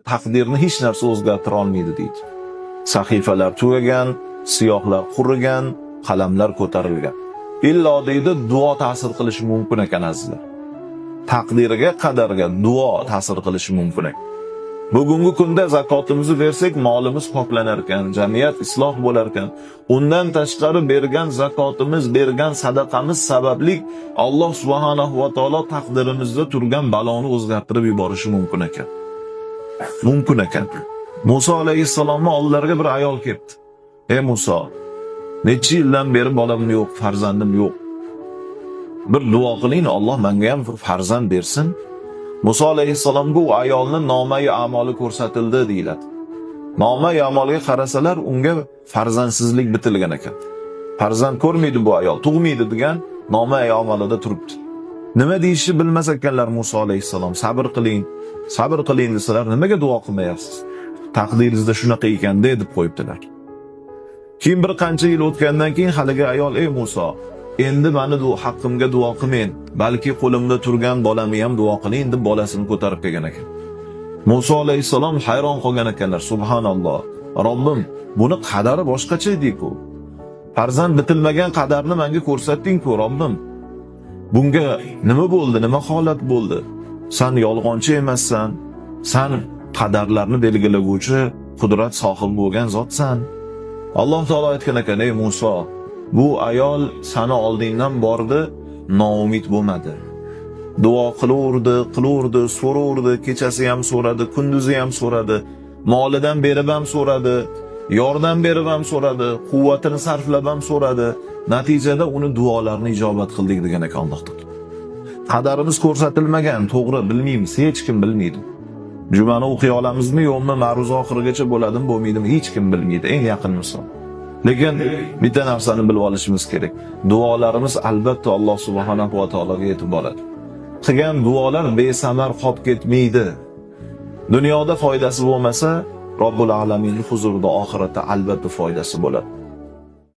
taqdirni hech narsa o'zgartira olmaydi deydi. Sahifalar tugagan, siyohlar qurigan, qalamlar ko'tarilgan. Illo deydi duo ta'sir qilishi mumkin ekan azizlar. Taqdiriga, qadarga duo ta'sir qilishi mumkin ekan. Bugungi kunda zakotimizni bersak, molimiz poklanar ekan, jamiyat isloh bo'lar ekan. Undan tashqari bergan zakotimiz, bergan sadaqamiz sababli Alloh subhanahu va taolo taqdirimizda turgan baloni o'zgartirib yuborishi mumkin ekan. Mumkin ekan. Musa alayhissalomning oldilariga bir ayol keldi. Ey Musa, necha yildan beri bolam yo'q, farzandim yo'q. Bir duo qiling, Alloh menga ham farzand bersin. Musa alayhissalomga u ayolning nomai amali ko'rsatildi deyiladi. Nomai amaliga qarasalar, unga farzandsizlik bitilgan ekan. Farzand ko'rmaydi bu ayol, tug'maydi degan nomai amalida turibdi. Nima deyishni bilmas ekanlar Musa alayhissalom. Sabr qiling desalar, nimaga duo qilmayapsiz? Taqdiringizda shunaqa ekan deb qo'yibdilar. Keyin bir qancha yil o'tgandan keyin haligi ayol, ey Musa, endi meni haqqimga duo qilmang, balki qo'limda turgan bolamni ham duo qiling deb bolasini ko'tarib kelgan ekan. Musa alayhissalom hayron qolgan ekanlar. Subhanalloh. Robbim, buni qadari boshqacha edi-ku. Farzand bitilmagan qadarni menga ko'rsatding-ku, Robbim. Bunga nima bo'ldi? Nima holat bo'ldi? Sen yolg'onchi emassan. Sen qadarlarni belgilovchi qudrat sohibi bo'lgan zotsan. Alloh taolo aytgan ekan, ey Musa, bu ayol seni oldingdan bordi, noumid bo'lmadi. Duo qilaverdi, so'raverdi, kechasi ham so'radi, kunduzi ham so'radi, molidan berib ham so'radi, yordam berib ham so'radi, quvvatini sarflab ham so'radi. Natijada uni duolarini ijobat qildik degan ekan Alloh taolo. Qadarimiz ko'rsatilmagan, to'g'ri, bilmaymiz, hech kim bilmaydi. Jumani o'qiy olamizmi, yo'qmi, ma'ruz oxirigacha bo'ladimi, bo'lmaydimi, hech kim bilmaydi, eng yaqin inson. Lekin bitta narsani bilib olishimiz kerak. Duolarimiz albatta Alloh subhanahu va taologa yetib boradi. Qilgan duolar besamar qolib ketmaydi. Dunyoda foydasi bo'lmasa, Robbul alaminning huzurida oxiratda albatta foydasi bo'ladi.